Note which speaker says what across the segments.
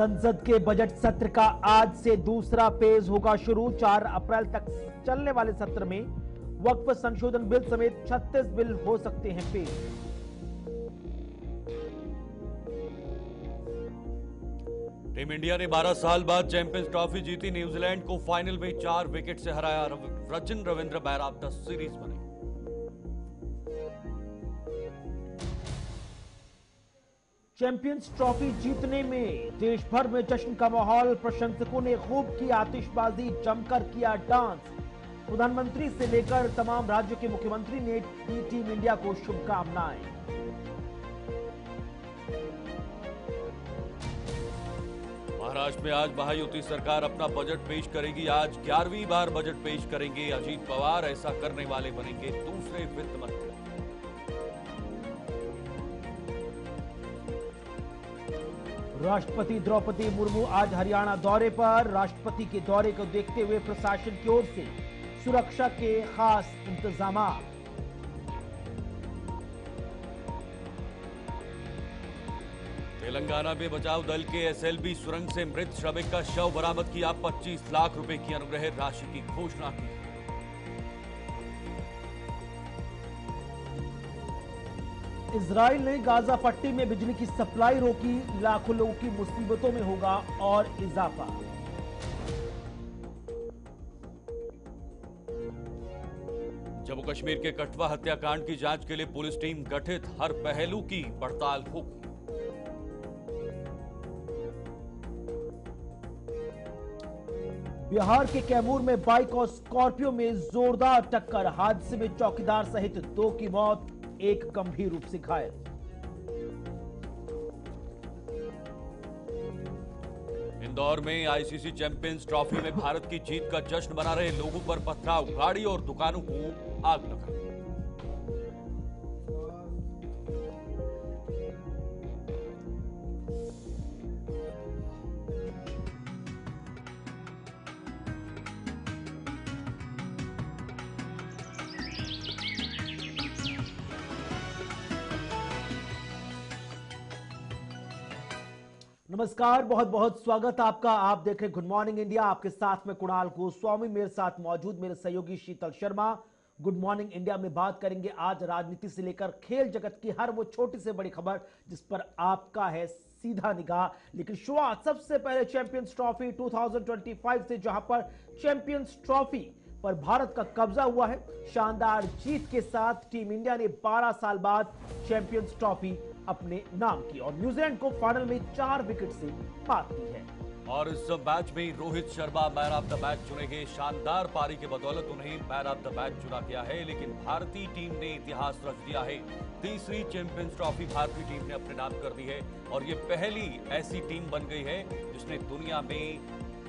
Speaker 1: संसद के बजट सत्र का आज से दूसरा फेज होगा शुरू। 4 अप्रैल तक चलने वाले सत्र में वक्फ संशोधन बिल समेत 36 बिल हो सकते हैं पेश।
Speaker 2: टीम इंडिया ने 12 साल बाद चैंपियंस ट्रॉफी जीती। न्यूजीलैंड को फाइनल में 4 विकेट से हराया। Sachin Ravindra man of the series बने।
Speaker 1: चैंपियंस ट्रॉफी जीतने में देश भर में जश्न का माहौल। प्रशंसकों ने खूब की आतिशबाजी, जमकर किया डांस। प्रधानमंत्री से लेकर तमाम राज्यों के मुख्यमंत्री ने दी टीम इंडिया को शुभकामनाएं।
Speaker 2: महाराष्ट्र में आज महायुति सरकार अपना बजट पेश करेगी। आज 11वीं बार बजट पेश करेंगे अजीत पवार। ऐसा करने वाले बनेंगे दूसरे वित्त मंत्री।
Speaker 1: राष्ट्रपति द्रौपदी मुर्मू आज हरियाणा दौरे पर। राष्ट्रपति के दौरे को देखते हुए प्रशासन की ओर से सुरक्षा के खास इंतजाम।
Speaker 2: तेलंगाना में बचाव दल के एसएलबी सुरंग से मृत श्रमिक का शव बरामद किया। 25 लाख रुपए की अनुग्रह राशि की घोषणा की।
Speaker 1: इजराइल ने गाजा पट्टी में बिजली की सप्लाई रोकी। लाखों लोगों की मुसीबतों में होगा और इजाफा।
Speaker 2: जम्मू कश्मीर के कठुआ हत्याकांड की जांच के लिए पुलिस टीम गठित। हर पहलू की पड़ताल होगी।
Speaker 1: बिहार के कैमूर में बाइक और स्कॉर्पियो में जोरदार टक्कर। हादसे में चौकीदार सहित 2 की मौत, 1 गंभीर रूप से घायल।
Speaker 2: इंदौर में आईसीसी चैंपियंस ट्रॉफी में भारत की जीत का जश्न मना रहे लोगों पर पथराव। गाड़ी और दुकानों को आग लगा।
Speaker 1: नमस्कार, बहुत बहुत स्वागत आपका। आप देख रहे गुड मॉर्निंग इंडिया। आपके साथ में कुणाल गोस्वामी, मेरे साथ मौजूद मेरे सहयोगी शीतल शर्मा। गुड मॉर्निंग इंडिया में बात करेंगे आज राजनीति से लेकर खेल जगत की हर वो छोटी से बड़ी खबर जिस पर आपका है सीधा निगाह। लेकिन शुरुआत सबसे पहले चैंपियंस ट्रॉफी 2025 से, जहां पर चैंपियंस ट्रॉफी पर भारत का कब्जा हुआ है। शानदार जीत के साथ टीम इंडिया ने 12 साल बाद चैंपियंस ट्रॉफी अपने नाम की और न्यूजीलैंड को फाइनल में 4 विकेट से मात दी है।
Speaker 2: और इस मैच में Rohit Sharma man of the match चुने गए। शानदार पारी के बदौलत उन्हें मैन ऑफ द मैच चुना गया है। लेकिन भारतीय टीम ने इतिहास रच दिया है। तीसरी चैंपियंस ट्रॉफी भारतीय टीम ने अपने नाम कर दी है और ये पहली ऐसी टीम बन गई है जिसने दुनिया में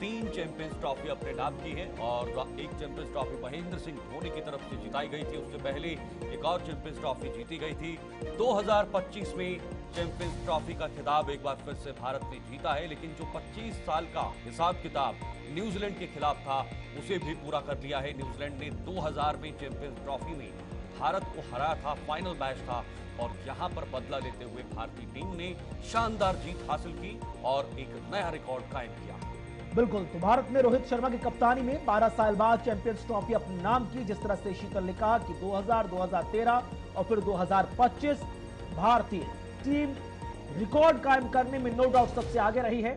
Speaker 2: 3 चैंपियंस ट्रॉफी अपने नाम की है। और एक चैंपियंस ट्रॉफी महेंद्र सिंह धोनी की तरफ से जिताई गई थी। उससे पहले एक और चैंपियंस ट्रॉफी जीती गई थी। 2025 में चैंपियंस ट्रॉफी का खिताब एक बार फिर से भारत ने जीता है। लेकिन जो 25 साल का हिसाब किताब न्यूजीलैंड के खिलाफ था उसे भी पूरा कर लिया है। न्यूजीलैंड ने 2000 में चैंपियंस ट्रॉफी में भारत को हराया था। फाइनल मैच था और यहां पर बदला लेते हुए भारतीय टीम ने शानदार जीत हासिल की और एक नया रिकॉर्ड कायम किया।
Speaker 1: बिल्कुल, तो भारत ने रोहित शर्मा की कप्तानी में 12 साल बाद चैंपियंस ट्रॉफी अपने नाम की। जिस तरह से शीतल ने कहा कि 2000, 2013 और फिर 2025 भारतीय टीम रिकॉर्ड कायम करने में नो डाउट सबसे आगे रही है।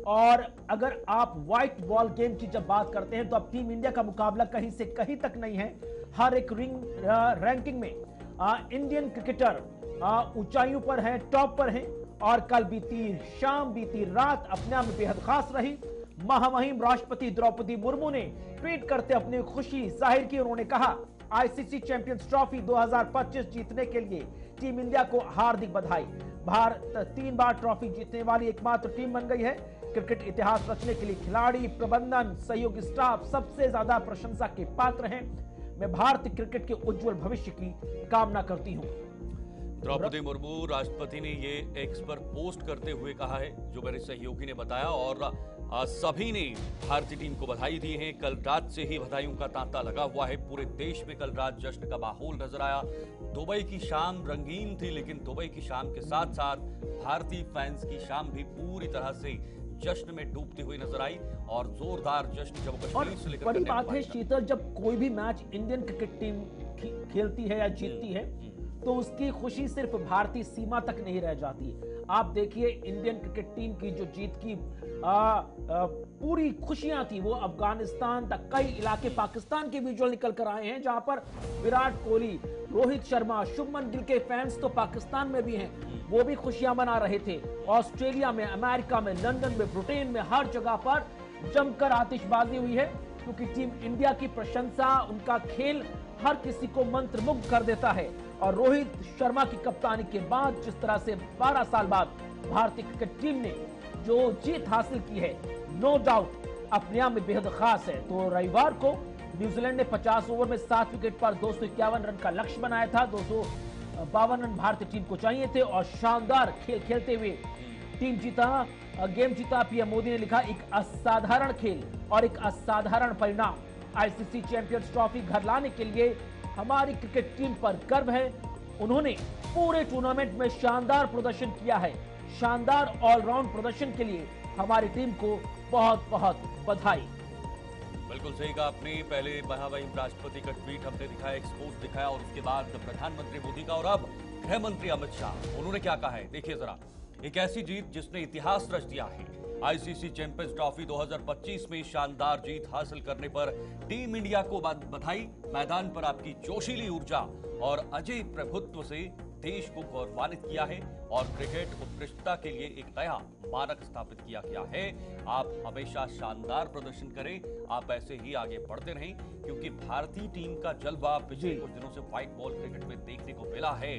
Speaker 1: और अगर आप व्हाइट बॉल गेम की जब बात करते हैं तो अब टीम इंडिया का मुकाबला कहीं से कहीं तक नहीं है। हर एक रैंकिंग में इंडियन क्रिकेटर ऊंचाइयों पर हैं, टॉप पर हैं। और कल बीती शाम, बीती रात अपने आप में बेहद खास रही। महामहिम राष्ट्रपति द्रौपदी मुर्मू ने ट्वीट करते अपनी खुशी जाहिर की। उन्होंने कहा, आईसीसी चैंपियंस ट्रॉफी 2025 जीतने के लिए टीम इंडिया को हार्दिक बधाई। भारत 3 बार ट्रॉफी जीतने वाली एकमात्र टीम बन गई है। क्रिकेट इतिहास रचने के लिए खिलाड़ी, प्रबंधन, सहयोगी स्टाफ सबसे ज्यादा प्रशंसा के पात्र हैं। मैं भारतीय क्रिकेट के उज्जवल भविष्य की कामना करती हूं।
Speaker 2: द्रौपदी मुर्मू राष्ट्रपति ने ये एक्स पर पोस्ट करते हुए कहा है, जो मेरे सहयोगी ने बताया। और सभी ने भारतीय टीम को बधाई दी है। कल रात से ही बधाइयों का तांता लगा हुआ है। पूरे देश में कल रात जश्न का माहौल नजर आया। दुबई की शाम रंगीन थी, लेकिन दुबई की शाम के साथ साथ भारतीय फैंस की शाम भी पूरी तरह से जश्न में डूबती हुई नजर आई और जोरदार जश्न जम्मू
Speaker 1: और
Speaker 2: कश्मीर से लेकर
Speaker 1: बड़ी बात है
Speaker 2: कन्याकुमारी तक।
Speaker 1: शीतल, जब कोई भी मैच इंडियन क्रिकेट टीम खेलती है या जीतती है तो उसकी खुशी सिर्फ भारतीय सीमा तक नहीं रह जाती। आप देखिए इंडियन क्रिकेट टीम की जो जीत की पूरी खुशियां थी, वो अफगानिस्तान तक, कई इलाके पाकिस्तान के विजुअल निकल कर आए हैं जहां पर विराट कोहली, रोहित शर्मा, शुभमन गिल के फैंस तो पाकिस्तान में भी हैं, वो भी खुशियां मना रहे थे। ऑस्ट्रेलिया में, अमेरिका में, लंदन में, ब्रिटेन में, हर जगह पर जमकर आतिशबाजी हुई है क्योंकि टीम इंडिया की प्रशंसा, उनका खेल हर किसी को मंत्रमुग्ध कर देता है। और रोहित शर्मा की कप्तानी के बाद जिस तरह से 12 साल बाद भारतीय क्रिकेट टीम ने जो जीत हासिल की है, नो डाउट अपने आप में बेहद खास है। तो रविवार को न्यूजीलैंड ने 50 ओवर में 7 विकेट पर 251 रन का लक्ष्य बनाया था। 252 रन भारतीय टीम को चाहिए थे और शानदार खेल खेलते हुए टीम जीता, गेम जीता। पीएम मोदी ने लिखा, एक असाधारण खेल और एक असाधारण परिणाम। आईसीसी चैंपियंस ट्रॉफी घर लाने के लिए हमारी क्रिकेट टीम पर गर्व है। उन्होंने पूरे टूर्नामेंट में शानदार प्रदर्शन किया है। शानदार ऑलराउंड प्रदर्शन के लिए हमारी टीम को बहुत बहुत बधाई।
Speaker 2: बिल्कुल सही कहा आपने। पहले महामहिम राष्ट्रपति का ट्वीट हमने दिखाया, एक्सपोज दिखाया और उसके बाद प्रधानमंत्री मोदी का और अब गृह मंत्री अमित शाह, उन्होंने क्या कहा है देखिए जरा। एक ऐसी जीत जिसने इतिहास रच दिया है। आईसीसी चैंपियंस ट्रॉफी 2025 में शानदार जीत हासिल करने पर टीम इंडिया को बधाई। मैदान पर आपकी जोशीली ऊर्जा और अजय प्रभुत्व से देश को गौरवान्वित किया है और क्रिकेट उत्कृष्टता के लिए एक नया मानक स्थापित किया गया है। आप हमेशा शानदार प्रदर्शन करें, आप ऐसे ही आगे बढ़ते रहें क्योंकि भारतीय टीम का जलवा पिछले कुछ दिनों से व्हाइट बॉल क्रिकेट में देखने को मिला है।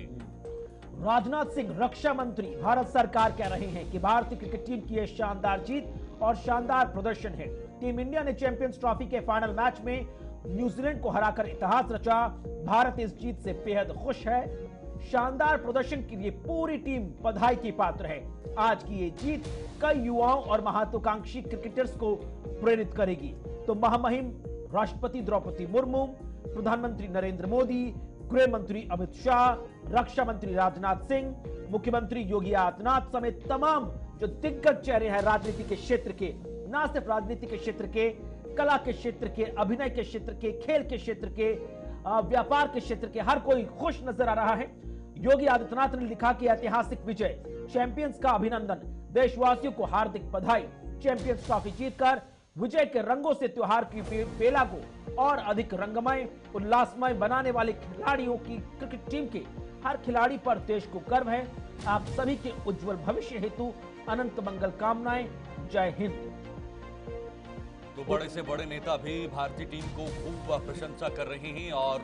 Speaker 1: राजनाथ सिंह, रक्षा मंत्री, भारत सरकार कह रहे हैं कि भारतीय क्रिकेट टीम की यह शानदार जीत और शानदार प्रदर्शन है। टीम इंडिया ने चैंपियंस ट्रॉफी के फाइनल मैच में न्यूजीलैंड को हराकर इतिहास रचा। भारत इस जीत से बेहद खुश है। शानदार प्रदर्शन के लिए पूरी टीम बधाई की पात्र है। आज की ये जीत कई युवाओं और महत्वाकांक्षी क्रिकेटर्स को प्रेरित करेगी। तो महामहिम राष्ट्रपति द्रौपदी मुर्मू, प्रधानमंत्री नरेंद्र मोदी, गृह मंत्री अमित शाह, रक्षा मंत्री राजनाथ सिंह, मुख्यमंत्री योगी आदित्यनाथ समेत तमाम जो दिग्गज चेहरे हैं राजनीति के क्षेत्र के, ना सिर्फ राजनीति के क्षेत्र के, कला के क्षेत्र के, अभिनय के क्षेत्र के, खेल के क्षेत्र के, व्यापार के क्षेत्र के, हर कोई खुश नजर आ रहा है। योगी आदित्यनाथ ने लिखा कि ऐतिहासिक विजय, चैंपियंस का अभिनंदन, देशवासियों को हार्दिक बधाई। चैंपियंस ट्रॉफी जीतकर विजय के रंगों से त्योहार की बेला को और अधिक रंगमय, उल्लासमय बनाने वाले खिलाड़ियों की क्रिकेट टीम के हर खिलाड़ी पर देश को गर्व है। आप सभी के उज्जवल भविष्य हेतु अनंत मंगल कामनाएं। जय हिंद।
Speaker 2: तो बड़े से बड़े नेता भी भारतीय टीम को खूब प्रशंसा कर रहे हैं और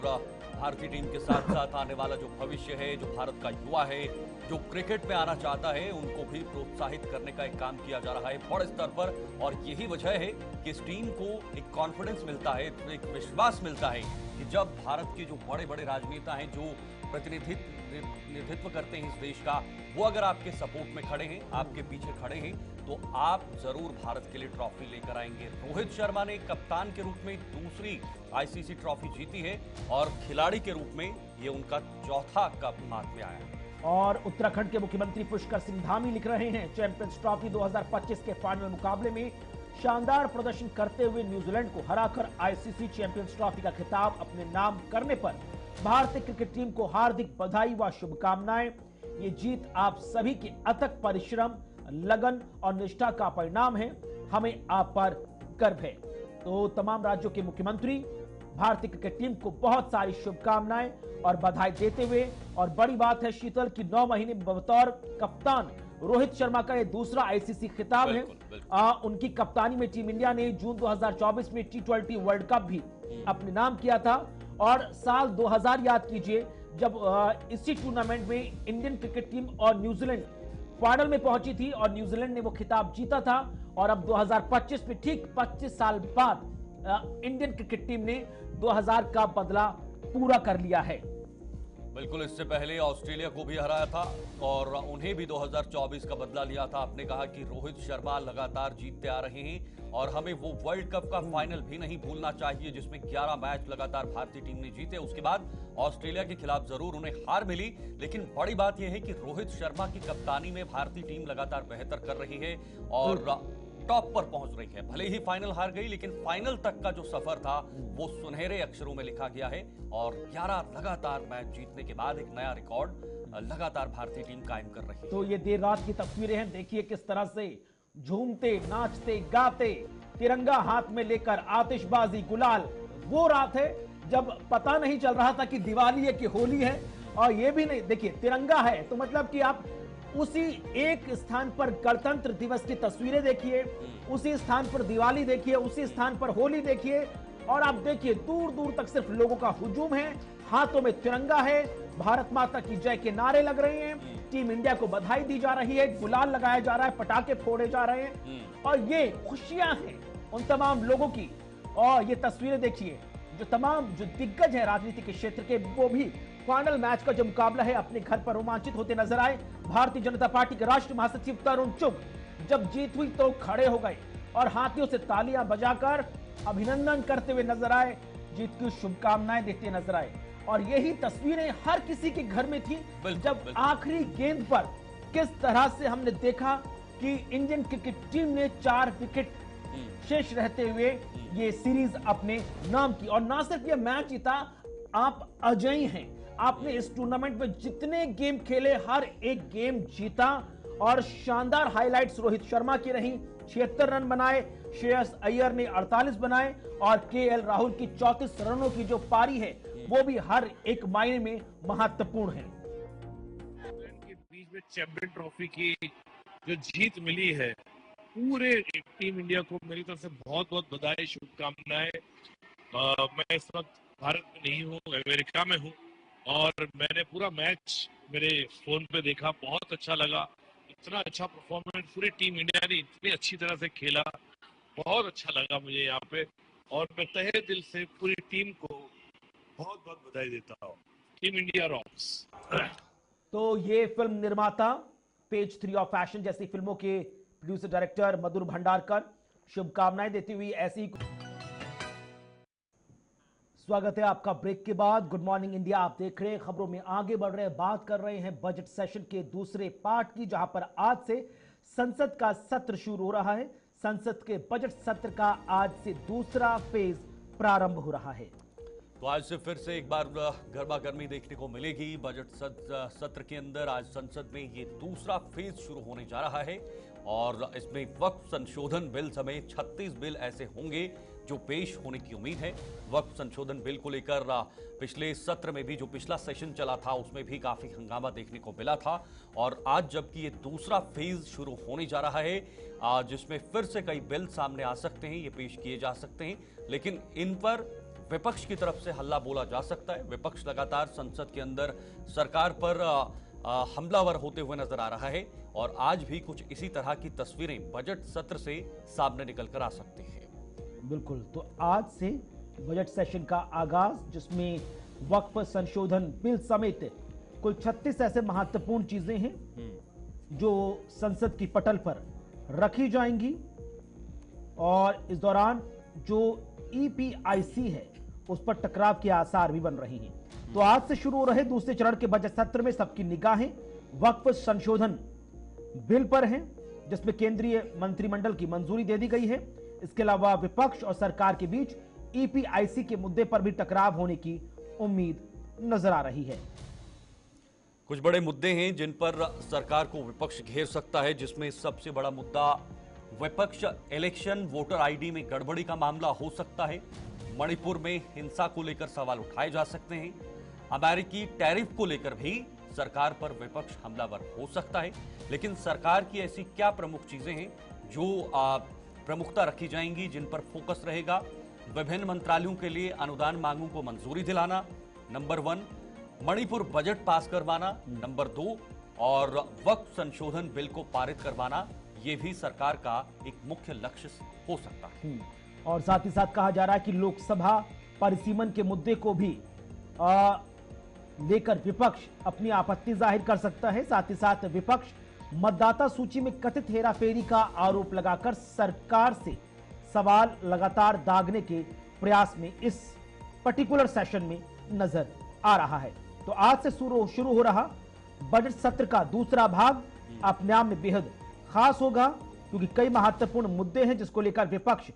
Speaker 2: भारतीय टीम के साथ साथ आने वाला जो भविष्य है, जो भारत का युवा है, जो क्रिकेट में आना चाहता है, उनको भी प्रोत्साहित करने का एक काम किया जा रहा है बड़े स्तर पर। और यही वजह है कि इस टीम को एक कॉन्फिडेंस मिलता है, एक विश्वास मिलता है कि जब भारत के जो बड़े बड़े राजनेता हैं, जो प्रतिनिधित्व करते हैं इस देश का, वो अगर आपके सपोर्ट में खड़े हैं, आपके पीछे खड़े हैं, तो आप जरूर भारत के लिए ट्रॉफी लेकर आएंगे। रोहित शर्मा ने कप्तान के रूप में दूसरी आईसीसी ट्रॉफी जीती है और खिलाड़ी के रूप में ये उनका चौथा कप हाथ में आया है।
Speaker 1: और उत्तराखंड के मुख्यमंत्री पुष्कर सिंह धामी लिख रहे हैं, चैंपियंस ट्रॉफी 2025 के फाइनल मुकाबले में शानदार प्रदर्शन करते हुए न्यूजीलैंड को हराकर आईसीसी चैंपियंस ट्रॉफी का खिताब अपने नाम करने पर भारतीय क्रिकेट टीम को हार्दिक बधाई व शुभकामनाएं। ये जीत आप सभी के अथक परिश्रम, लगन और निष्ठा का परिणाम है। हमें आप पर गर्व है। तो तमाम राज्यों के मुख्यमंत्री भारतीय क्रिकेट टीम को बहुत सारी शुभकामनाएं और बधाई देते हुए, और बड़ी बात है शीतल की 9 महीने बतौर कप्तान रोहित शर्मा का ये दूसरा आईसीसी खिताब है। उनकी कप्तानी में टीम इंडिया ने जून 2024 में T20 वर्ल्ड कप भी अपने नाम किया था। और साल 2000 याद कीजिए, जब इसी टूर्नामेंट में इंडियन क्रिकेट टीम और न्यूजीलैंड फाइनल में पहुंची थी और न्यूजीलैंड ने वो खिताब जीता था। और अब 2025 में ठीक 25 साल बाद इंडियन क्रिकेट टीम ने 2000 का बदला पूरा कर लिया है।
Speaker 2: बिल्कुल, इससे पहले ऑस्ट्रेलिया को भी हराया था और उन्हें भी 2024 का बदला लिया था। आपने कहा कि रोहित शर्मा लगातार जीतते आ रहे हैं और हमें वो वर्ल्ड कप का फाइनल भी नहीं भूलना चाहिए जिसमें 11 मैच लगातार भारतीय टीम ने जीते। उसके बाद ऑस्ट्रेलिया के खिलाफ जरूर उन्हें हार मिली, लेकिन बड़ी बात यह है कि रोहित शर्मा की कप्तानी में भारतीय टीम लगातार बेहतर कर रही है और टॉप पर पहुंच रही है। भले ही फाइनल हार गई, लेकिन फाइनल तक का जो सफर था वो सुनहरे अक्षरों में लिखा गया है और 11 लगातार मैच जीतने के बाद एक नया रिकॉर्ड लगातार भारतीय टीम कायम कर रही है।
Speaker 1: तो ये देर रात की तस्वीरें हैं, देखिए किस तरह से झूमते नाचते गाते तिरंगा हाथ में लेकर आतिशबाजी गुलाल। वो रात है जब पता नहीं चल रहा था कि दिवाली है कि होली है, और ये भी नहीं, देखिए तिरंगा है तो मतलब कि आप उसी एक स्थान पर गणतंत्र दिवस की तस्वीरें देखिए, उसी स्थान पर दिवाली देखिए, उसी स्थान पर होली देखिए, और आप देखिए दूर दूर तक सिर्फ लोगों का हुजूम है, हाथों में तिरंगा है, भारत माता की जय के नारे लग रहे हैं, टीम इंडिया को बधाई दी जा रही है, गुलाल लगाया जा रहा है, पटाखे फोड़े जा रहे हैं, और ये खुशियां हैं उन तमाम लोगों की। और ये तस्वीरें देखिए, जो तमाम जो दिग्गज है राजनीति के क्षेत्र के, वो भी फाइनल मैच का जो मुकाबला है अपने घर पर रोमांचित होते नजर आए। भारतीय जनता पार्टी के राष्ट्रीय महासचिव तरुण चुग जब जीत हुई तो खड़े हो गए और हाथियों से तालियां बजाकर अभिनंदन करते हुए नजर आए, जीत की शुभकामनाएं देते नजर आए। और यही तस्वीरें हर किसी के घर में थी जब आखिरी गेंद पर किस तरह से हमने देखा कि इंडियन क्रिकेट टीम ने 4 विकेट शेष रहते हुए ये सीरीज अपने नाम की। और ना सिर्फ ये मैच जीता, आप अजयी हैं, आपने इस टूर्नामेंट में जितने गेम खेले हर एक गेम जीता, और शानदार हाइलाइट्स रोहित शर्मा की रही, 76 रन बनाए, श्रेयस अय्यर ने 48 बनाए, और केएल राहुल की 34 रनों की जो पारी है वो भी हर एक मायने में महत्वपूर्ण है।
Speaker 3: के बीच में चैंपियन ट्रॉफी की जो जीत मिली है, पूरे टीम इंडिया को मेरी तरफ से बहुत बहुत बधाई, शुभकामनाएं। मैं इस वक्त भारत में नहीं हूँ, अमेरिका में हूँ, और मैंने पूरा मैच मेरे फोन पे देखा, बहुत अच्छा लगा। इतना अच्छा परफॉर्मेंस पूरी टीम इंडिया ने इतनी अच्छी तरह से खेला, बहुत अच्छा लगा मुझे यहाँ पे, और मैं तहे दिल से पूरी टीम को बहुत बहुत बधाई देता हूँ। Team India rocks.
Speaker 1: तो ये फिल्म निर्माता, पेज 3 ऑफ फैशन जैसी फिल्मों के प्रोड्यूसर डायरेक्टर मधुर भंडारकर शुभकामनाएं देती हुई ऐसी। स्वागत है आपका ब्रेक के बाद। गुड मॉर्निंग इंडिया आप देख रहे हैं, खबरों में आगे बढ़ रहे हैं, बात कर रहे हैं बजट सेशन के दूसरे पार्ट की, जहां पर आज से संसद का सत्र शुरू हो रहा है। संसद के बजट सत्र का आज से दूसरा फेज प्रारंभ हो रहा है।
Speaker 2: तो आज से फिर से एक बार गर्मा गर्मी देखने को मिलेगी बजट सत्र के अंदर। आज संसद में ये दूसरा फेज शुरू होने जा रहा है और इसमें वक्फ संशोधन बिल समेत 36 बिल ऐसे होंगे जो पेश होने की उम्मीद है। वक्फ संशोधन बिल को लेकर पिछले सत्र में भी, जो पिछला सेशन चला था, उसमें भी काफी हंगामा देखने को मिला था, और आज जबकि ये दूसरा फेज शुरू होने जा रहा है, जिसमें फिर से कई बिल सामने आ सकते हैं, ये पेश किए जा सकते हैं, लेकिन इन पर विपक्ष की तरफ से हल्ला बोला जा सकता है। विपक्ष लगातार संसद के अंदर सरकार पर हमलावर होते हुए नजर आ रहा है, और आज भी कुछ इसी तरह की तस्वीरें बजट सत्र से सामने निकल कर आ सकती हैं।
Speaker 1: बिल्कुल, तो आज से बजट सेशन का आगाज, जिसमें वक्फ संशोधन बिल समेत कुल 36 ऐसे महत्वपूर्ण चीजें हैं जो संसद की पटल पर रखी जाएंगी, और इस दौरान जो ईपीआईसी है उस पर टकराव के आसार भी बन रही हैं। तो आज से शुरू हो रहे दूसरे चरण के बजट सत्र में सबकी निगाहें वक्फ संशोधन बिल पर हैं, जिसमें केंद्रीय मंत्रिमंडल की मंजूरी दे दी गई है। इसके अलावा विपक्ष और सरकार के बीच ईपीआईसी के मुद्दे पर भी टकराव होने की उम्मीद नजर आ रही है।
Speaker 2: कुछ बड़े मुद्दे हैं जिन पर सरकार को विपक्ष घेर सकता है, जिसमें सबसे बड़ा मुद्दा विपक्ष इलेक्शन वोटर आईडी में गड़बड़ी का मामला हो सकता है। मणिपुर में हिंसा को लेकर सवाल उठाए जा सकते हैं। अमेरिकी टैरिफ को लेकर भी सरकार पर विपक्ष हमलावर हो सकता है। लेकिन सरकार की ऐसी क्या प्रमुख चीजें हैं जो प्रमुखता रखी जाएंगी, जिन पर फोकस रहेगा? विभिन्न मंत्रालयों के लिए अनुदान मांगों को मंजूरी दिलाना, नंबर 1, मणिपुर बजट पास करवाना, नंबर 2, और वक्फ संशोधन बिल को पारित करवाना, ये भी सरकार का एक मुख्य लक्ष्य हो सकता है।
Speaker 1: और साथ ही साथ कहा जा रहा है कि लोकसभा परिसीमन के मुद्दे को भी लेकर विपक्ष अपनी आपत्ति जाहिर कर सकता है। साथ ही साथ विपक्ष मतदाता सूची में कथित हेराफेरी का आरोप लगाकर सरकार से सवाल लगातार दागने के प्रयास में इस पर्टिकुलर सेशन में नजर आ रहा है। तो आज से शुरू हो रहा बजट सत्र का दूसरा भाग अपने आप में बेहद खास होगा, क्योंकि कई महत्वपूर्ण मुद्दे हैं जिसको लेकर विपक्ष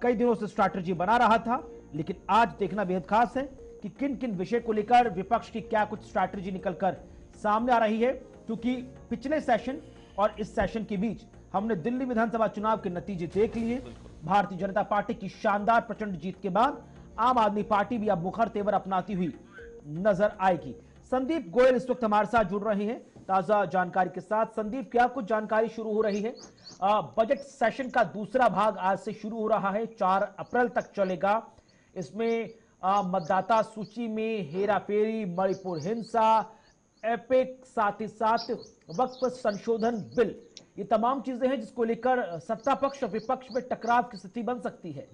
Speaker 1: कई दिनों से स्ट्रैटेजी बना रहा था। लेकिन आज देखना बेहद खास है कि किन किन विषय को लेकर विपक्ष की क्या कुछ स्ट्रैटेजी निकलकर सामने आ रही है, क्योंकि पिछले सेशन और इस सेशन के बीच हमने दिल्ली विधानसभा चुनाव के नतीजे देख लिए। भारतीय जनता पार्टी की शानदार प्रचंड जीत के बाद आम आदमी पार्टी भी अब मुखर तेवर अपनाती हुई नजर आएगी। संदीप गोयल इस वक्त हमारे साथ जुड़ रहे हैं ताजा जानकारी के साथ। संदीप, क्या कुछ जानकारी शुरू हो रही है? बजट सेशन का दूसरा भाग आज से शुरू हो रहा है, 4 अप्रैल तक चलेगा। इसमें मतदाता सूची में हेराफेरी, मणिपुर हिंसा, एपिक, साथ ही साथ वक्फ संशोधन बिल, ये तमाम चीजें हैं जिसको लेकर सत्ता पक्ष और विपक्ष में टकराव की स्थिति बन सकती है।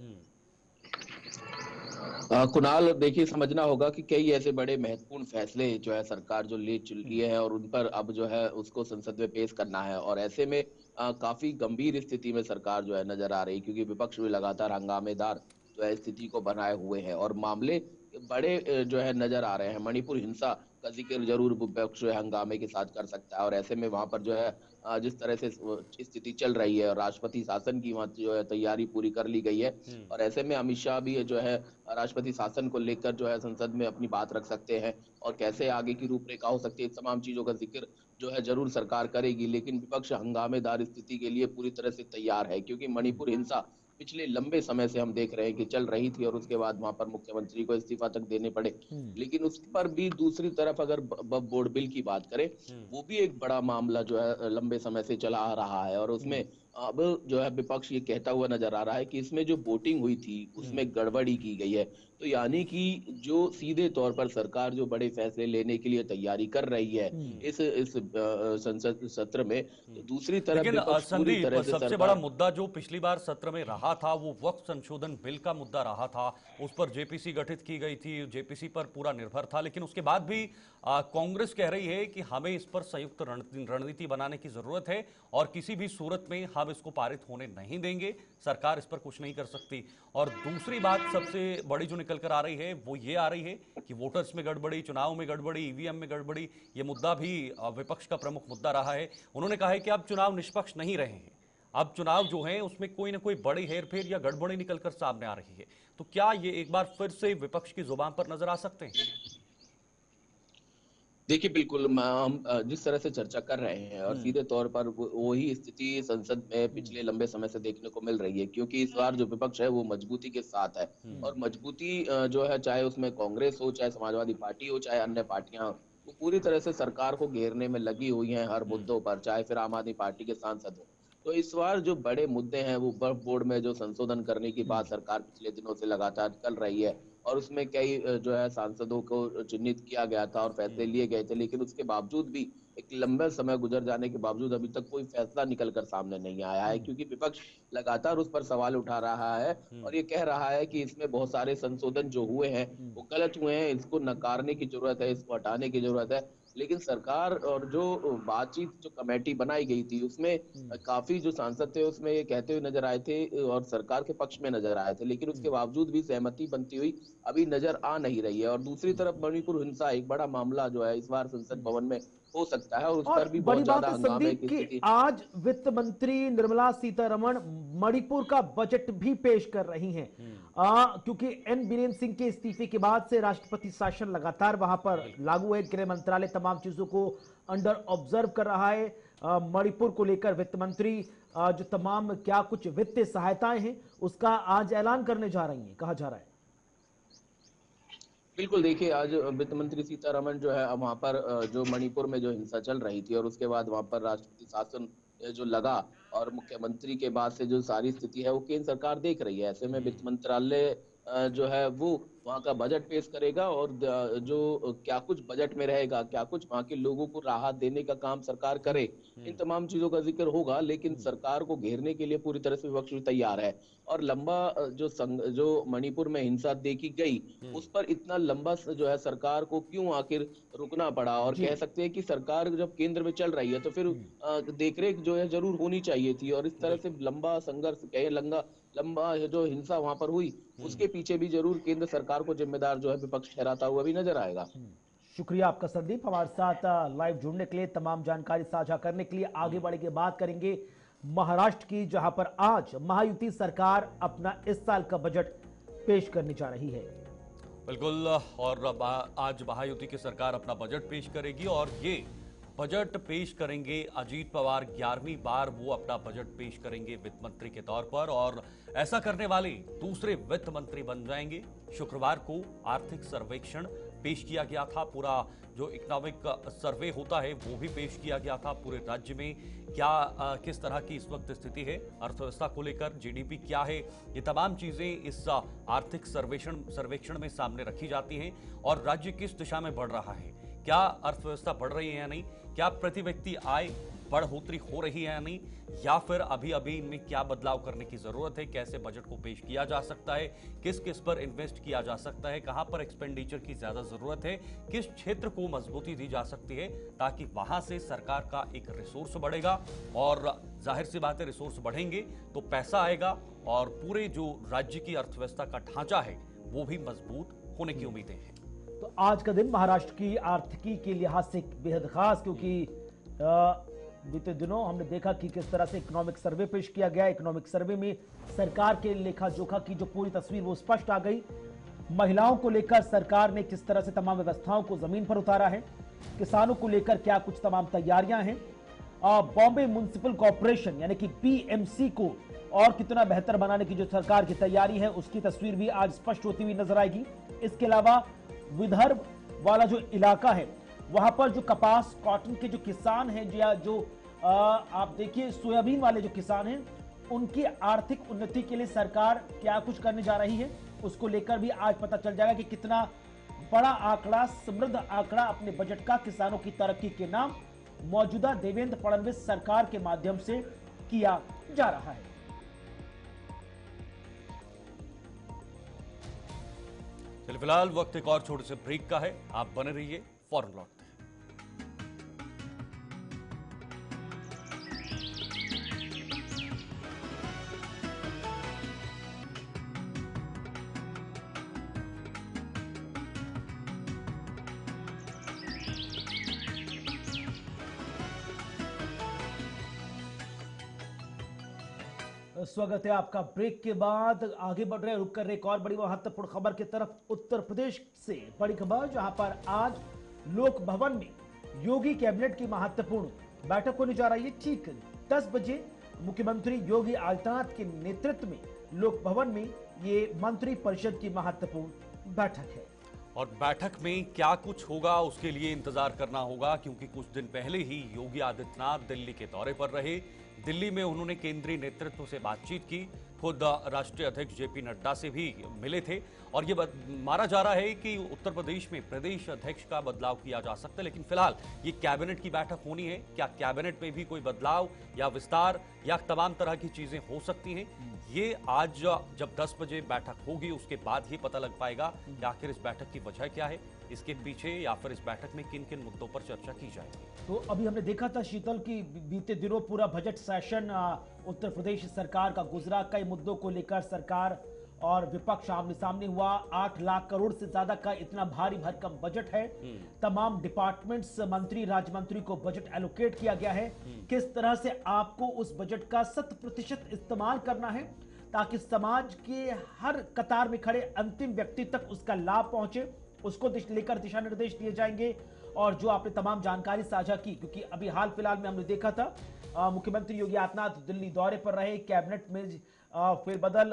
Speaker 4: कुणाल, देखिए समझना होगा कि कई ऐसे बड़े महत्वपूर्ण फैसले जो है सरकार जो ले चुकी है और उन पर अब जो है उसको संसद में पेश करना है, और ऐसे में काफी गंभीर स्थिति में सरकार जो है नजर आ रही, क्योंकि विपक्ष भी लगातार हंगामेदार जो है स्थिति को बनाए हुए हैं और मामले बड़े जो है नजर आ रहे हैं। मणिपुर हिंसा का जिक्र जरूर विपक्ष जो है हंगामे के साथ कर सकता है, और ऐसे में वहां पर जो है जिस तरह से स्थिति चल रही है और राष्ट्रपति शासन की वहां जो है तैयारी पूरी कर ली गई है, और ऐसे में अमित शाह भी जो है राष्ट्रपति शासन को लेकर जो है संसद में अपनी बात रख सकते हैं और कैसे आगे की रूपरेखा हो सकती है, इस तमाम चीजों का जिक्र जो है जरूर सरकार करेगी। लेकिन विपक्ष हंगामेदार स्थिति के लिए पूरी तरह से तैयार है, क्योंकि मणिपुर हिंसा पिछले लंबे समय से हम देख रहे हैं कि चल रही थी और उसके बाद वहां पर मुख्यमंत्री को इस्तीफा तक देने पड़े। लेकिन उस पर भी दूसरी तरफ अगर बोर्ड बिल की बात करें, वो भी एक बड़ा मामला जो है लंबे समय से चला आ रहा है, और उसमें अब जो है विपक्ष ये कहता हुआ नजर आ रहा है कि इसमें जो वोटिंग हुई थी उसमें गड़बड़ी की गई है। तो यानी कि जो सीधे तौर पर सरकार जो बड़े फैसले लेने के लिए तैयारी कर रही है इस संसद सत्र में, तो दूसरी तरफ विपक्ष पूरी तरह से
Speaker 2: सबसे बड़ा मुद्दा जो पिछली बार सत्र में रहा था वो वक्फ संशोधन बिल का मुद्दा रहा था। उस पर जेपीसी गठित की गई थी, जेपीसी पर पूरा निर्भर था, लेकिन उसके बाद भी कांग्रेस कह रही है कि हमें इस पर संयुक्त रणनीति बनाने की जरूरत है और किसी भी सूरत में हम इसको पारित होने नहीं देंगे, सरकार इस पर कुछ नहीं कर सकती। और दूसरी बात सबसे बड़ी जो निकल कर आ रही है वो ये आ रही है कि वोटर्स में गड़बड़ी, चुनाव में गड़बड़ी, ईवीएम में गड़बड़ी, ये मुद्दा भी विपक्ष का प्रमुख मुद्दा रहा है। उन्होंने कहा है कि अब चुनाव निष्पक्ष नहीं रहे हैं, अब चुनाव जो है उसमें कोई ना कोई बड़ी हेरफेर या गड़बड़ी निकलकर सामने आ रही है। तो क्या ये एक बार फिर से विपक्ष की जुबान पर नजर आ सकते हैं?
Speaker 4: देखिए, बिल्कुल हम जिस तरह से चर्चा कर रहे हैं और सीधे तौर पर वही स्थिति संसद में पिछले लंबे समय से देखने को मिल रही है, क्योंकि इस बार जो विपक्ष है वो मजबूती के साथ है, और मजबूती जो है चाहे उसमें कांग्रेस हो, चाहे समाजवादी पार्टी हो, चाहे अन्य पार्टियां, वो पूरी तरह से सरकार को घेरने में लगी हुई हैं हर मुद्दों पर, चाहे फिर आम आदमी पार्टी के सांसद हो। तो इस बार जो बड़े मुद्दे हैं वो वक्फ बोर्ड में जो संशोधन करने की बात सरकार पिछले दिनों से लगातार चल रही है, और उसमें कई जो है सांसदों को चिन्हित किया गया था और फैसले लिए गए थे, लेकिन उसके बावजूद भी एक लंबा समय गुजर जाने के बावजूद अभी तक कोई फैसला निकल कर सामने नहीं आया है, क्योंकि विपक्ष लगातार उस पर सवाल उठा रहा है और ये कह रहा है कि इसमें बहुत सारे संशोधन जो हुए हैं वो गलत हुए हैं, इसको नकारने की जरूरत है, इसको हटाने की जरूरत है। लेकिन सरकार और जो बातचीत जो कमेटी बनाई गई थी उसमें काफी जो सांसद थे उसमें ये कहते हुए नजर आए थे और सरकार के पक्ष में नजर आए थे, लेकिन उसके बावजूद भी सहमति बनती हुई अभी नजर आ नहीं रही है। और दूसरी तरफ मणिपुर हिंसा एक बड़ा मामला जो है इस बार संसद भवन में हो सकता है, और उस पर भी बहुत ज्यादा हंगामे की स्थिति।
Speaker 1: आज वित्त मंत्री निर्मला सीतारमण मणिपुर का बजट भी पेश कर रही हैं, क्योंकि एन बीरेन सिंह के इस्तीफे के बाद से राष्ट्रपति शासन लगातार वहां पर लागू है, गृह मंत्रालय तमाम चीजों को अंडर ऑब्जर्व कर रहा है। मणिपुर को लेकर वित्त मंत्री जो तमाम क्या कुछ वित्तीय सहायताएं हैं उसका आज ऐलान करने जा रही हैं, कहा जा रहा है।
Speaker 4: बिल्कुल, देखिए आज वित्त मंत्री सीतारमण जो है वहां पर जो मणिपुर में जो हिंसा चल रही थी और उसके बाद वहां पर राष्ट्रपति शासन जो लगा और मुख्यमंत्री के बाद से जो सारी स्थिति है वो केंद्र सरकार देख रही है। ऐसे में वित्त मंत्रालय जो है वो वहाँ का बजट पेश करेगा और जो क्या कुछ बजट में रहेगा, क्या कुछ वहाँ के लोगों को राहत देने का काम सरकार करे, इन तमाम चीजों का जिक्र होगा। लेकिन सरकार को घेरने के लिए पूरी तरह से विपक्ष तैयार है, और लंबा जो मणिपुर में हिंसा देखी गई उस पर इतना लंबा जो है सरकार को क्यों आखिर रुकना पड़ा, और कह सकते हैं कि सरकार जब केंद्र में चल रही है तो फिर देखरेख जो है जरूर होनी चाहिए थी, और इस तरह से लंबा संघर्ष लंबा जो हिंसा वहां पर हुई उसके पीछे भी जरूर केंद्र सरकार को जिम्मेदार जो है विपक्ष ठहराता हुआ भी नजर आएगा।
Speaker 1: शुक्रिया आपका संदीप, हमारे साथ लाइव जुड़ने के लिए, तमाम जानकारी साझा करने के लिए। आगे बढ़ के बात करेंगे महाराष्ट्र की, जहां पर आज महायुति सरकार अपना इस साल का बजट पेश करने जा रही है।
Speaker 2: बिल्कुल, और आज महायुति की सरकार अपना बजट पेश करेगी और ये बजट पेश करेंगे अजीत पवार। 11वीं बार वो अपना बजट पेश करेंगे वित्त मंत्री के तौर पर और ऐसा करने वाले दूसरे वित्त मंत्री बन जाएंगे। शुक्रवार को आर्थिक सर्वेक्षण पेश किया गया था, पूरा जो इकोनॉमिक सर्वे होता है वो भी पेश किया गया था। पूरे राज्य में किस तरह की इस वक्त स्थिति है, अर्थव्यवस्था को लेकर जीडीपी क्या है, ये तमाम चीजें इस आर्थिक सर्वेक्षण में सामने रखी जाती हैं और राज्य किस दिशा में बढ़ रहा है, क्या अर्थव्यवस्था बढ़ रही है या नहीं, क्या प्रति व्यक्ति आय बढ़ोतरी हो रही है या नहीं, या फिर अभी अभी इनमें क्या बदलाव करने की जरूरत है, कैसे बजट को पेश किया जा सकता है, किस किस पर इन्वेस्ट किया जा सकता है, कहां पर एक्सपेंडिचर की ज्यादा जरूरत है, किस क्षेत्र को मजबूती दी जा सकती है ताकि वहां से सरकार का एक रिसोर्स बढ़ेगा। और जाहिर सी बात है, रिसोर्स बढ़ेंगे तो पैसा आएगा और पूरे जो राज्य की अर्थव्यवस्था का ढांचा है वो भी मजबूत होने की उम्मीदें हैं।
Speaker 1: तो आज का दिन महाराष्ट्र की आर्थिकी के लिहाज से बेहद खास, क्योंकि बीते दिनों हमने देखा कि किस तरह से इकोनॉमिक सर्वे पेश किया गया। इकोनॉमिक सर्वे में सरकार के लेखा जोखा की जो पूरी तस्वीर वो स्पष्ट आ गई। महिलाओं को लेकर सरकार ने किस तरह से तमाम व्यवस्थाओं को जमीन पर उतारा है, किसानों को लेकर क्या कुछ तमाम तैयारियां हैं, बॉम्बे म्युनिसिपल कॉर्पोरेशन यानी कि बीएमसी को और कितना बेहतर बनाने की जो सरकार की तैयारी है उसकी तस्वीर भी आज स्पष्ट होती हुई नजर आएगी। इसके अलावा विदर्भ वाला जो इलाका है वहां पर जो कपास कॉटन के जो किसान हैं, या जो आप देखिए सोयाबीन वाले जो किसान हैं, उनकी आर्थिक उन्नति के लिए सरकार क्या कुछ करने जा रही है उसको लेकर भी आज पता चल जाएगा कि कितना बड़ा आंकड़ा, समृद्ध आंकड़ा अपने बजट का किसानों की तरक्की के नाम मौजूदा देवेंद्र फडणवीस सरकार के माध्यम से किया जा रहा है।
Speaker 2: चलिए फिलहाल वक्त एक और छोटे से ब्रेक का है, आप बने रहिए, फौरन लौटते हैं।
Speaker 1: स्वागत है आपका ब्रेक के बाद। आगे बढ़ रहे रुक कर एक और बड़ी महत्वपूर्ण खबर की तरफ। उत्तर प्रदेश से बड़ी खबर, जहां पर आज लोक भवन में योगी कैबिनेट की महत्वपूर्ण बैठक होने जा रही है। ठीक 10 बजे मुख्यमंत्री योगी आदित्यनाथ के नेतृत्व में लोक भवन में ये मंत्री परिषद की महत्वपूर्ण बैठक है।
Speaker 2: और बैठक में क्या कुछ होगा उसके लिए इंतजार करना होगा, क्योंकि कुछ दिन पहले ही योगी आदित्यनाथ दिल्ली के दौरे पर रहे। दिल्ली में उन्होंने केंद्रीय नेतृत्व से बातचीत की, खुद राष्ट्रीय अध्यक्ष जेपी नड्डा से भी मिले थे और ये माना जा रहा है कि उत्तर प्रदेश में प्रदेश अध्यक्ष का बदलाव किया जा सकता है। लेकिन फिलहाल ये कैबिनेट की बैठक होनी है, क्या कैबिनेट में भी कोई बदलाव या विस्तार या तमाम तरह की चीजें हो सकती हैं, ये आज जब 10 बजे बैठक होगी उसके बाद ही पता लग पाएगा कि आखिर इस बैठक की वजह क्या है, इसके पीछे या फिर इस बैठक में किन किन मुद्दों पर चर्चा की जाएगी।
Speaker 1: तो अभी हमने देखा था शीतल की बीते दिनों पूरा बजट सेशन उत्तर प्रदेश सरकार का गुजरा। कई मुद्दों को लेकर सरकार और विपक्ष आमने सामने हुआ। 8 लाख करोड़ से ज्यादा का इतना भारी भरकम बजट है। तमाम डिपार्टमेंट्स, मंत्री, राज्य मंत्री को बजट एलोकेट किया गया है। किस तरह से आपको उस बजट का 100% इस्तेमाल करना है ताकि समाज के हर कतार में खड़े अंतिम व्यक्ति तक उसका लाभ पहुंचे, उसको लेकर दिशा निर्देश दिए जाएंगे। और जो आपने तमाम जानकारी साझा की, क्योंकि अभी हाल फिलहाल में हमने देखा था मुख्यमंत्री योगी आदित्यनाथ दिल्ली दौरे पर रहे, कैबिनेट में फेरबदल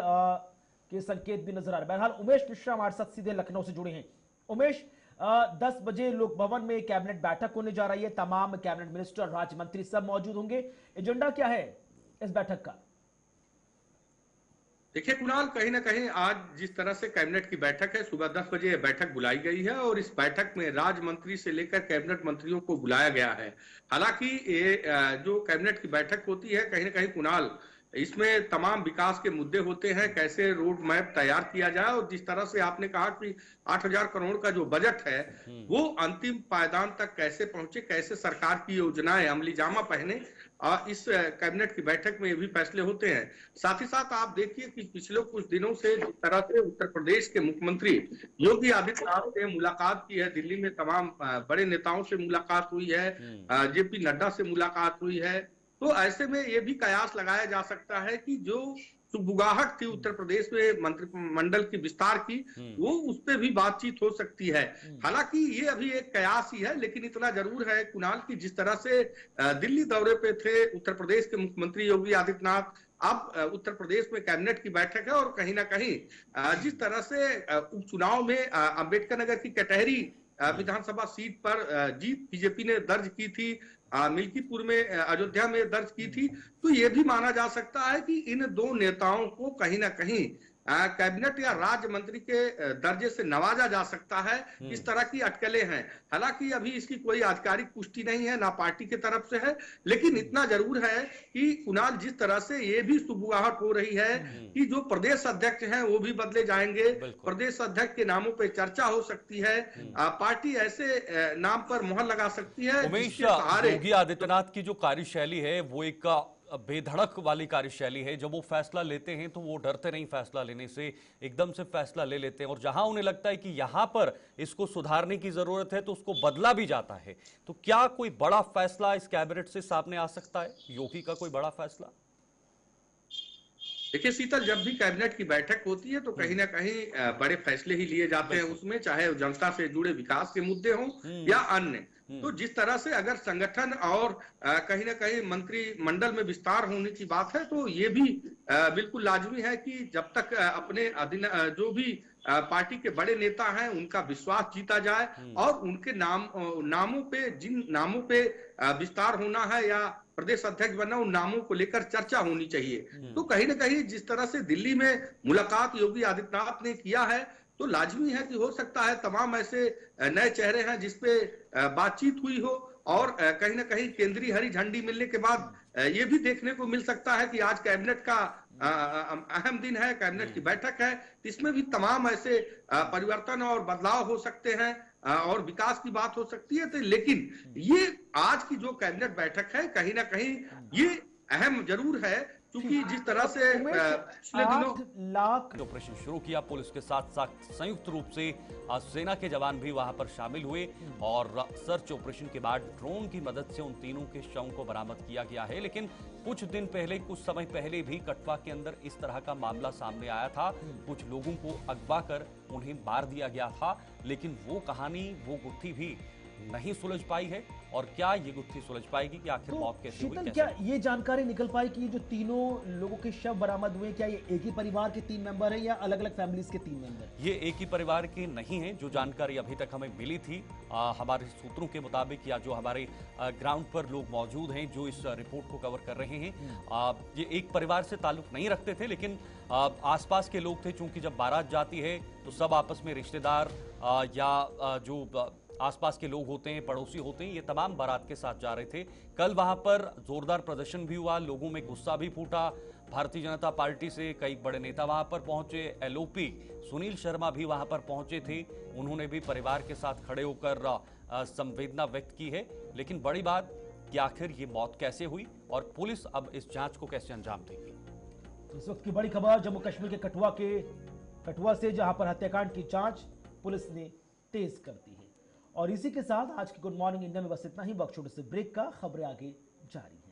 Speaker 1: के संकेत भी नजर आ रहे। बहरहाल उमेश मिश्रा हमारे साथ सीधे लखनऊ से जुड़े हैं। उमेश, 10 बजे लोक भवन में कैबिनेट बैठक होने जा रही है, तमाम कैबिनेट मिनिस्टर, राज्य मंत्री सब मौजूद होंगे। एजेंडा क्या है इस बैठक का?
Speaker 5: देखिए कुणाल, कहीं ना कहीं आज जिस तरह से कैबिनेट की बैठक है, सुबह 10 बजे बैठक बुलाई गई है और इस बैठक में राज्य मंत्री से लेकर कैबिनेट मंत्रियों को बुलाया गया है। हालांकि ये जो कैबिनेट की बैठक होती है, कहीं ना कहीं कुणाल, इसमें तमाम विकास के मुद्दे होते हैं, कैसे रोड मैप तैयार किया जाए। और जिस तरह से आपने कहा कि 8000 करोड़ का जो बजट है वो अंतिम पायदान तक कैसे पहुंचे, कैसे सरकार की योजनाएं अमलीजामा पहने, इस कैबिनेट की बैठक में ये भी फैसले होते हैं। साथ ही साथ आप देखिए कि पिछले कुछ दिनों से जिस तरह से उत्तर प्रदेश के मुख्यमंत्री योगी आदित्यनाथ से मुलाकात की है, दिल्ली में तमाम बड़े नेताओं से मुलाकात हुई है, जेपी नड्डा से मुलाकात हुई है, तो ऐसे में ये भी कयास लगाया जा सकता है कि जो सुगबुगाहट थी उत्तर प्रदेश में मंत्रिमंडल की विस्तार की, वो उस पर भी बातचीत हो सकती है। हालांकि ये अभी एक कयास ही है, लेकिन इतना जरूर है कुणाल की जिस तरह से दिल्ली दौरे पे थे उत्तर प्रदेश के मुख्यमंत्री योगी आदित्यनाथ, अब उत्तर प्रदेश में कैबिनेट की बैठक है और कहीं ना कहीं जिस तरह से उपचुनाव में अंबेडकर नगर की कटहरी विधानसभा सीट पर जीत बीजेपी ने दर्ज की थी, मिल्कीपुर में अयोध्या में दर्ज की थी, तो ये भी माना जा सकता है कि इन दो नेताओं को कहीं ना कहीं कैबिनेट या राज्य मंत्री के दर्जे से नवाजा जा सकता है। इस तरह की अटकलें हैं। हालांकि अभी इसकी कोई आधिकारिक पुष्टि नहीं है, ना पार्टी की तरफ से है, लेकिन इतना जरूर है कि कुणाल जिस तरह से ये भी सुगबुगाहट हो रही है कि जो प्रदेश अध्यक्ष हैं वो भी बदले जाएंगे, प्रदेश अध्यक्ष के नामों पर चर्चा हो सकती है, पार्टी ऐसे नाम पर मुहर लगा सकती है।
Speaker 2: उमेश, योगी आदित्यनाथ की जो कार्यशैली है वो एक बेधड़क वाली कार्यशैली है। जब वो फैसला लेते हैं तो वो डरते नहीं फैसला लेने से, एकदम से फैसला ले लेते हैं और जहां उन्हें लगता है कि यहां पर इसको सुधारने की जरूरत है तो उसको बदला भी जाता है। तो क्या कोई बड़ा फैसला इस कैबिनेट से सामने आ सकता है, योगी का कोई बड़ा फैसला?
Speaker 5: देखिए शीतल, जब भी कैबिनेट की बैठक होती है तो कहीं ना कहीं बड़े फैसले ही लिए जाते हैं उसमें, चाहे जनता से जुड़े विकास के मुद्दे हों या अन्य। तो जिस तरह से अगर संगठन और कहीं ना कहीं मंत्रिमंडल में विस्तार होने की बात है तो ये भी बिल्कुल लाजमी है कि जब तक अपने जो भी पार्टी के बड़े नेता हैं उनका विश्वास जीता जाए और उनके नामों पे, जिन नामों पे विस्तार होना है या प्रदेश अध्यक्ष बनना, उन नामों को लेकर चर्चा होनी चाहिए। तो कहीं ना कहीं जिस तरह से दिल्ली में मुलाकात योगी आदित्यनाथ ने किया है तो लाजमी है कि हो सकता है तमाम ऐसे नए चेहरे हैं जिसपे बातचीत हुई हो और कहीं ना कहीं केंद्रीय हरी झंडी मिलने के बाद ये भी देखने को मिल सकता है कि आज कैबिनेट का अहम दिन है, कैबिनेट की बैठक है, इसमें भी तमाम ऐसे परिवर्तन और बदलाव हो सकते हैं और विकास की बात हो सकती है। तो लेकिन ये आज की जो कैबिनेट बैठक है कहीं ना कहीं ये अहम जरूर है, क्योंकि जिस तरह से पिछले दिनों
Speaker 1: 8 लाख
Speaker 2: ऑपरेशन शुरू किया, पुलिस के साथ साथ संयुक्त रूप से सेना के जवान भी वहां पर शामिल हुए और सर्च ऑपरेशन के बाद ड्रोन की मदद से उन तीनों के शवों को बरामद किया गया है। लेकिन कुछ दिन पहले, कुछ समय पहले भी कटवा के अंदर इस तरह का मामला सामने आया था। कुछ लोगों को अगवा कर उन्हें मार दिया गया था, लेकिन वो कहानी, वो गुत्थी भी नहीं सुलझ पाई है। और क्या ये गुत्थी सुलझ पाएगी कि आखिर मौत कैसे हुई?
Speaker 1: क्या ये जानकारी निकल पाई कि जो तीनों लोगों के शव बरामद हुए, क्या ये एक ही परिवार के 3 मेंबर हैं या अलग अलग फैमिलीज के 3 मेंबर?
Speaker 2: ये एक ही परिवार के नहीं हैं। जो जानकारी अभी तक हमें मिली थी हमारे सूत्रों के मुताबिक, या जो हमारे ग्राउंड पर लोग मौजूद हैं जो इस रिपोर्ट को कवर कर रहे हैं, ये एक परिवार से ताल्लुक नहीं रखते थे, लेकिन आसपास के लोग थे। चूंकि जब बारात जाती है तो सब आपस में रिश्तेदार या जो आसपास के लोग होते हैं, पड़ोसी होते हैं, ये तमाम बारात के साथ जा रहे थे। कल वहां पर जोरदार प्रदर्शन भी हुआ, लोगों में गुस्सा भी फूटा। भारतीय जनता पार्टी से कई बड़े नेता वहां पर पहुंचे, एलओपी सुनील शर्मा भी वहां पर पहुंचे थे। उन्होंने भी परिवार के साथ खड़े होकर संवेदना व्यक्त की है। लेकिन बड़ी बात कि आखिर ये मौत कैसे हुई और पुलिस अब इस जांच को कैसे अंजाम देगी।
Speaker 1: इस वक्त की बड़ी खबर जम्मू कश्मीर के कठुआ से, जहां पर हत्याकांड की जांच पुलिस ने तेज कर दी है। और इसी के साथ आज की गुड मॉर्निंग इंडिया में बस इतना ही। वक्त छोटे से ब्रेक का, खबरें आगे जारी है।